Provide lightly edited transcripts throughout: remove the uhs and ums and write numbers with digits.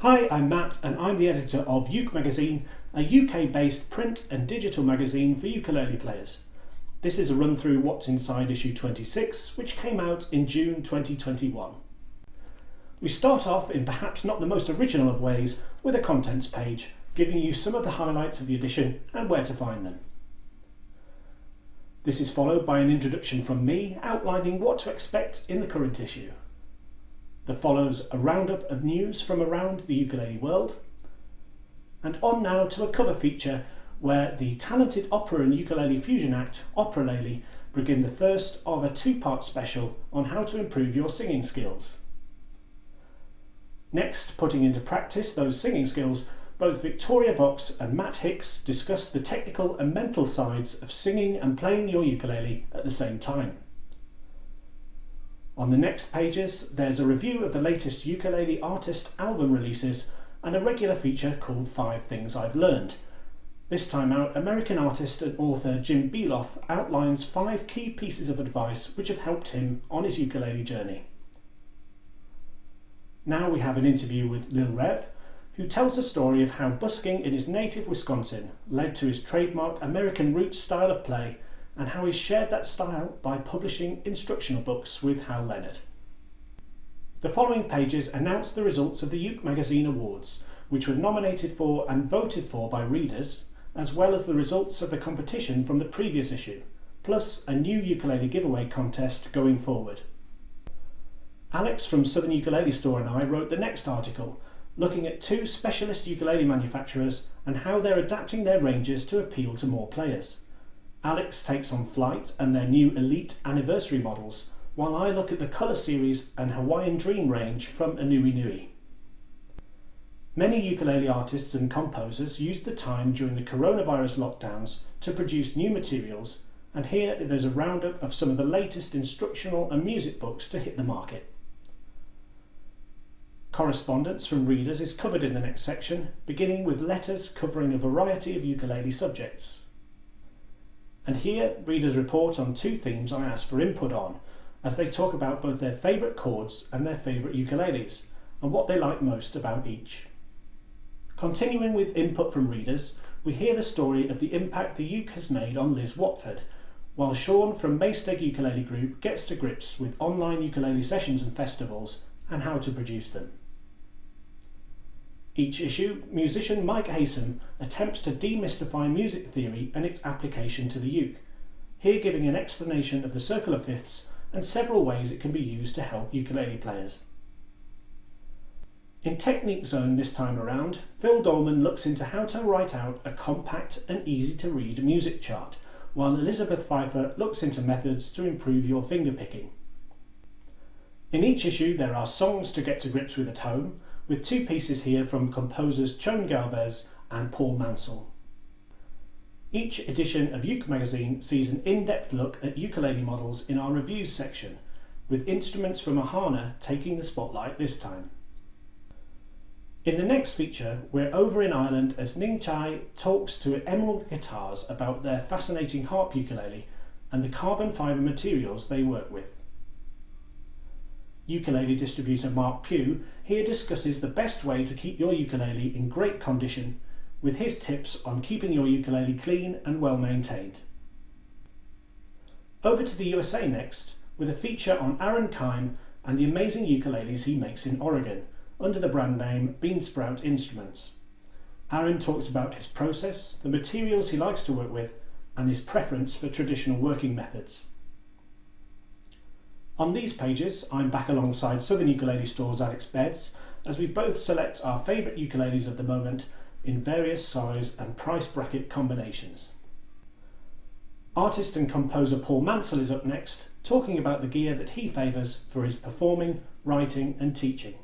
Hi, I'm Matt and I'm the editor of UKE magazine, a UK-based print and digital magazine for ukulele players. This is a run through what's inside issue 26, which came out in June 2021. We start off in perhaps not the most original of ways with a contents page, giving you some of the highlights of the edition and where to find them. This is followed by an introduction from me outlining what to expect in the current issue. There follows a roundup of news from around the ukulele world, and on now to a cover feature where the talented opera and ukulele fusion act, Operalele, begin the first of a two-part special on how to improve your singing skills. Next, putting into practice those singing skills, both Victoria Vox and Matt Hicks discuss the technical and mental sides of singing and playing your ukulele at the same time. On the next pages, there's a review of the latest ukulele artist album releases and a regular feature called 5 Things I've Learned. This time out, American artist and author Jim Beloff outlines 5 key pieces of advice which have helped him on his ukulele journey. Now we have an interview with Lil Rev, who tells the story of how busking in his native Wisconsin led to his trademark American roots style of play, and how he's shared that style by publishing instructional books with Hal Leonard. The following pages announce the results of the UKE Magazine Awards, which were nominated for and voted for by readers, as well as the results of the competition from the previous issue, plus a new ukulele giveaway contest going forward. Alex from Southern Ukulele Store and I wrote the next article, looking at 2 specialist ukulele manufacturers and how they're adapting their ranges to appeal to more players. Alex takes on Flight and their new Elite Anniversary models, while I look at the Colour Series and Hawaiian Dream range from Anui Nui. Many ukulele artists and composers used the time during the coronavirus lockdowns to produce new materials, and here there's a roundup of some of the latest instructional and music books to hit the market. Correspondence from readers is covered in the next section, beginning with letters covering a variety of ukulele subjects. And here, readers report on 2 themes I asked for input on, as they talk about both their favourite chords and their favourite ukuleles, and what they like most about each. Continuing with input from readers, we hear the story of the impact the uke has made on Liz Watford, while Sean from Maesteg Ukulele Group gets to grips with online ukulele sessions and festivals, and how to produce them. Each issue, musician Mike Haysom attempts to demystify music theory and its application to the uke, here giving an explanation of the circle of fifths and several ways it can be used to help ukulele players. In Technique Zone this time around, Phil Dolman looks into how to write out a compact and easy to read music chart, while Elizabeth Pfeiffer looks into methods to improve your finger picking. In each issue there are songs to get to grips with at home, with 2 pieces here from composers Chon Galvez and Paul Mansell. Each edition of UKE magazine sees an in-depth look at ukulele models in our reviews section, with instruments from Ahana taking the spotlight this time. In the next feature, we're over in Ireland as Ning Chai talks to Emerald Guitars about their fascinating harp ukulele and the carbon fibre materials they work with. Ukulele distributor Mark Pugh here discusses the best way to keep your ukulele in great condition, with his tips on keeping your ukulele clean and well maintained. Over to the USA next, with a feature on Aaron Kime and the amazing ukuleles he makes in Oregon, under the brand name Beansprout Instruments. Aaron talks about his process, the materials he likes to work with, and his preference for traditional working methods. On these pages, I'm back alongside Southern Ukulele Store's Alex Beds, as we both select our favourite ukuleles of the moment in various size and price bracket combinations. Artist and composer Paul Mansell is up next, talking about the gear that he favours for his performing, writing and teaching.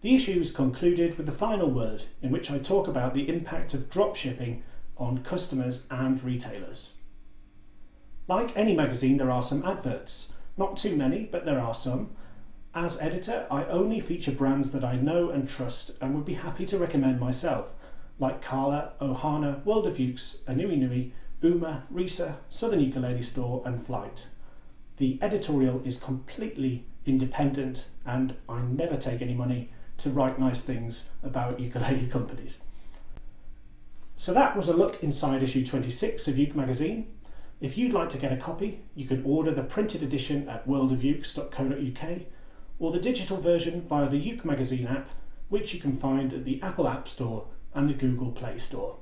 The issue is concluded with the final word, in which I talk about the impact of dropshipping on customers and retailers. Like any magazine, there are some adverts. Not too many, but there are some. As editor, I only feature brands that I know and trust and would be happy to recommend myself, like Carla, Ohana, World of Ukes, Anui Nui, Uma, Risa, Southern Ukulele Store and Flight. The editorial is completely independent and I never take any money. to write nice things about ukulele companies. So that was a look inside issue 26 of Uke magazine. If you'd like to get a copy, you can order the printed edition at worldofukes.co.uk or the digital version via the Uke magazine app, which you can find at the Apple App Store and the Google Play Store.